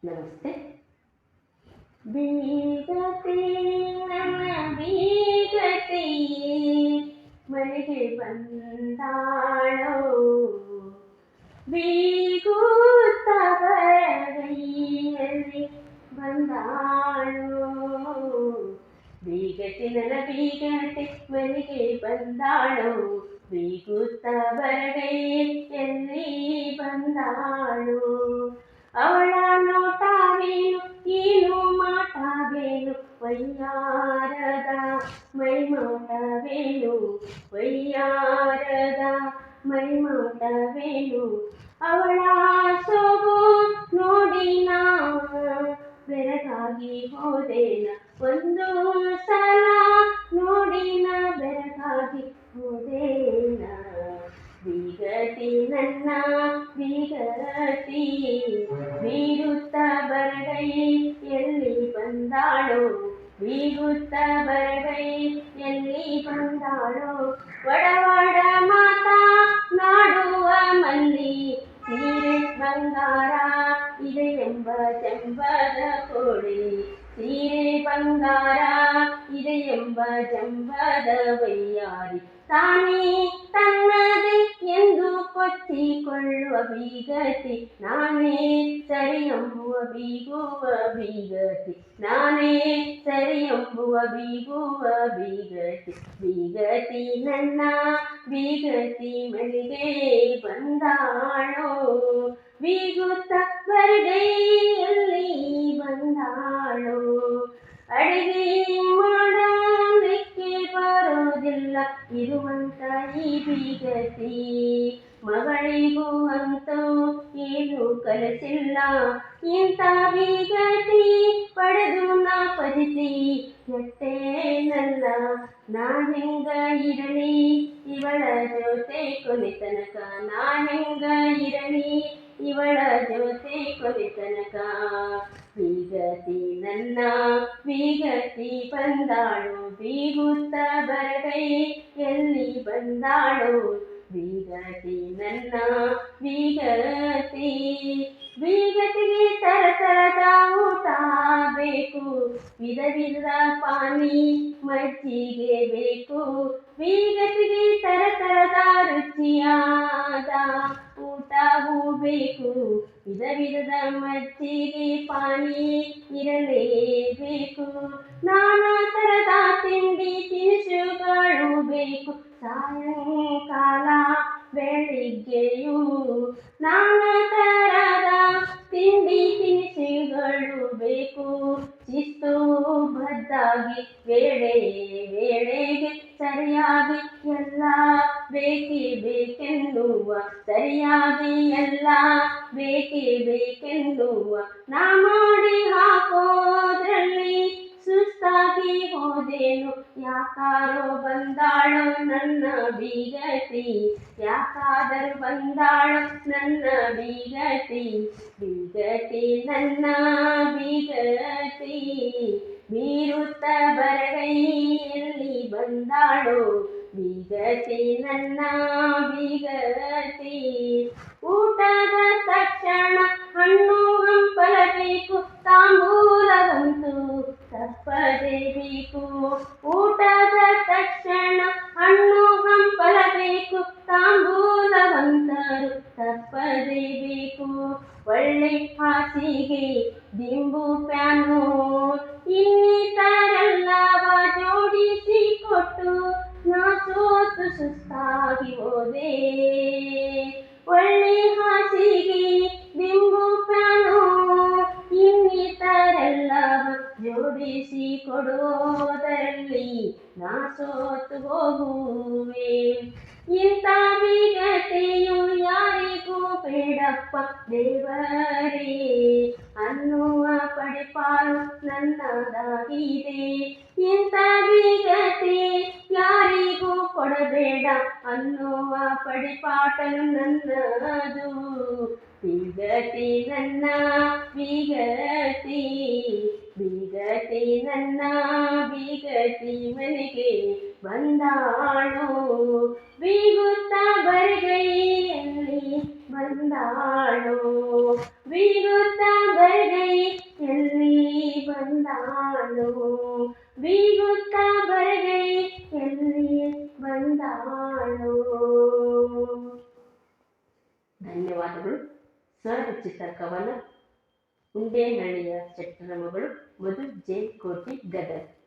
ನಮಸ್ತೆ. ಬೀಗತೆ ನನ್ನ ಬೀಗತೆ ಮನೆಗೆ ಬಂದಾಳೋ, ಬೀಗುತ್ತ ಬರಗೈಯಲ್ಲಿ ಬಂದಾಳೋ. ಬೀಗತೆ ನನ್ನ ಬೀಗತೆ ಮನೆಗೆ ಬಂದಾಳೋ, ಬೀಗುತ್ತ ಬರಗೈಯಲ್ಲಿ ಬಂದಾಳೋ. ಅವಳ ನೋಟವೇನು ಏನು ಮಾಟವೇನು ವಯ್ಯಾರದ ಮೈಮಾಟವೇನು, ವಯ್ಯಾರದ ಮೈಮಾಟವೇನು. ಅವಳ ಸೊಗು ನೋಡಿ ನಾ ಬೆರಗಾಗಿ ಹೋದೇನ, ಒಂದು ಸಲ ನೋಡಿ ನಾ ಬೆರಗಾಗಿ ಹೋದೇನ. ಬೀಗತಿ ನನ್ನ ಬೀಗತಿ ಬೀಗುತ್ತ ಬರಗೈ ಎಲ್ಲಿ ಬಂದಾಳೋ, ಬೀಗುತ್ತ ಬರಗೈ ಎಲ್ಲಿ ಬಂದಾಳೋ. ಒಡವಾಡ ಮಾತಾ ನಾಡುವ ಮಲ್ಲಿ ಸೀರೆ ಬಂಗಾರ ಇದೆ ಎಂಬ ಜಂಬದ ಕೋಳಿ, ಸೀರೆ ಬಂಗಾರ ಇದೆ ಎಂಬ ಜಂಬದ ವಯ್ಯಾರಿ. ತಾನೇ ತನ್ನದೇ ಎಂದು ಕೊಚ್ಚಿಕೊಳ್ಳುವ ಬೀಗತಿ, ನಾನೇ ಸರಿ ಎಂಬುವ ಬೀಗುವ ಬೀಗತಿ, ನಾನೇ ಸರಿ ಎಂಬುವ ಬೀಗುವ ಬೀಗತಿ. ಬೀಗತಿ ನನ್ನ ಬೀಗತಿ ಮನೆಗೆ ಬಂದಾಳೋ, ಬೀಗುತ್ತ ಬರಗೈಯಲ್ಲಿ ಬಂದಾಳೋ. ಅಡಿಗೆ ಮಾಡಲಿಕ್ಕೆ ಬರೋದಿಲ್ಲ ಇರುವಂತ ಈ ಬೀಗತಿ, ಮಗಳಿಗೂ ಅಂತೂ ಏನು ಕಲಿಸಿಲ್ಲ ಇಂಥ ಬೀಗತಿ. ಪಡೆದು ನಾ ಪಜಿತಿ ಎಟ್ಟೇನಲ್ಲ, ನಾ ಹೆಂಗ ಇರಲಿ ಇವಳ ಜೊತೆ ಕೊನೆ ತನಕ, ನಾ ಹೆಂಗ ಇರಲಿ ಇವಳ ಜೊತೆ ಕೊನೆ ತನಕ. ಬೀಗತಿ ನನ್ನ ಬೀಗತಿ ಬಂದಾಳೋ, ಬೀಗುತ್ತ ಬರಗೈ ಎಲ್ಲಿ ಬಂದಾಳೋ. ಬೀಗತಿ ನನ್ನ ಬೀಗತಿ, ಬೀಗತಿಗೆ ತರತರದ ಊಟ ಬೇಕು, ವಿಧ ವಿಧ ಪಾನಿ ಮಜ್ಜಿಗೆ ಬೇಕು. ಬೀಗತಿಗೆ ತರತರದ ರುಚಿಯಾದ ಊಟವೂ ಬೇಕು, ವಿಧ ವಿಧದ ಮಜ್ಜಿಗೆ ಪಾನಿ ಇರಲೇಬೇಕು. ನಾನಾ ತರದ ತಿಂಡಿ ತಿನಿಸುಗಳು ಬೇಕು, ಸಾಯಂಕಾಲ ಬೆಳಿಗ್ಗೆಯೂ ನಾನಾ ತರದ ತಿಂಡಿ ತಿನಿಸುಗಳು ಬೇಕು. ಶಿಸ್ತು ಬದ್ದಾಗಿ ವೇಳೆ ವೇಳೆಗೆ ಸರಿಯಾಗಿ ಎಲ್ಲ ಬೇಕೇ ಬೇಕೆನ್ನುವ, ಸರಿಯಾಗಿ ಎಲ್ಲ ಬೇಕೇ ಬೇಕೆನ್ನುವ. ನಾ ಮಾಡಿ ಹಾಕೋದ್ರಲ್ಲಿ ಸುಸ್ತಾಗಿ ಹೋದೇನು, ಯಾಕಾರೋ ಬಂದಾಳೋ ನನ್ನ ಬೀಗತಿ, ಯಾಕಾದರೂ ಬಂದಾಳೋ ನನ್ನ ಬೀಗತಿ. ಬೀಗತಿ ನನ್ನ ಬೀಗತಿ ಬೀರುತ್ತ ಬರಗೈಯಲ್ಲಿ ಬಂದಾಳೋ, ಬೀಗತಿ ನನ್ನ ಬೀಗತಿ. ಊಟದ ತಕ್ಷಣ ಹಣ್ಣು ಹಂಪಲ ಬೇಕು, ತಾಂಬೂಲವಂತೂ ತಪ್ಪದೇ ಬೇಕು. ಊಟದ ತಕ್ಷಣ ಹಣ್ಣು ಹಂಪಲ ಬೇಕು, ತಾಂಬೂಲವಂತರು ತಪ್ಪದೇ ಬೇಕು. ಒಳ್ಳೆ ಹಾಸಿಗೆ ದಿಂಬು ಪ್ಯಾನು ಇನ್ನಿತರೆಲ್ಲವ ಜೋಡಿಸಿ ಕೊಟ್ಟು ನಾ ಸೋತು ಸುಸ್ತಾಗಿ ಹೋದೆ. ಒಳ್ಳೆ ಹಾಸಿಗೆ ದಿಂಬು ಪ್ಯಾನು ಇನ್ನಿತರೆಲ್ಲವ ಜೋಡಿಸಿ ಕೊಡೋದರಲ್ಲಿ ನಾ ಸೋತು ಹೋಗುವೆ. ಇಂಥ ಬೀಗತೆಯು ಯಾರಿಗೂ ಬೇಡಪ್ಪ ದೇವರೇ ಅನ್ನುವ ಪಡಿಪಾಲು ನನ್ನದಾಗಿದೆ. ಇಂಥ ಬೀಗತೆ ಯಾರಿಗೂ ಕೊಡಬೇಡ ಅನ್ನುವ ಪಡಿಪಾಟಲು ನನ್ನದು. ಬೀಗತಿ ನನ್ನ ಬೀಗತಿ, ಬೀಗತಿ ನನ್ನ ಬೀಗತಿ ಮನೆಗೆ ಬಂದಾಳೋ, ಬೀಗುತ್ತ ಬರಗೈಯಲ್ಲಿ ಬಂದಾಳೋ, ಬೀಗುತ್ತ ಬರಗೈ ಬಂದಾಳು, ಬೀಗುತ್ತಾ ಬರಗೈ ಎಲ್ಲಿ ಬಂದಾಳು. ಧನ್ಯವಾದಗಳು. ಸ್ವರಚಿತ ಕವನ ಉಂಡೇನಳ್ಳಿಯ ಶೆಟ್ಟರ ಮಗಳು ಮಧು ಜೆ ಕೋಟಿ ಗದರ್.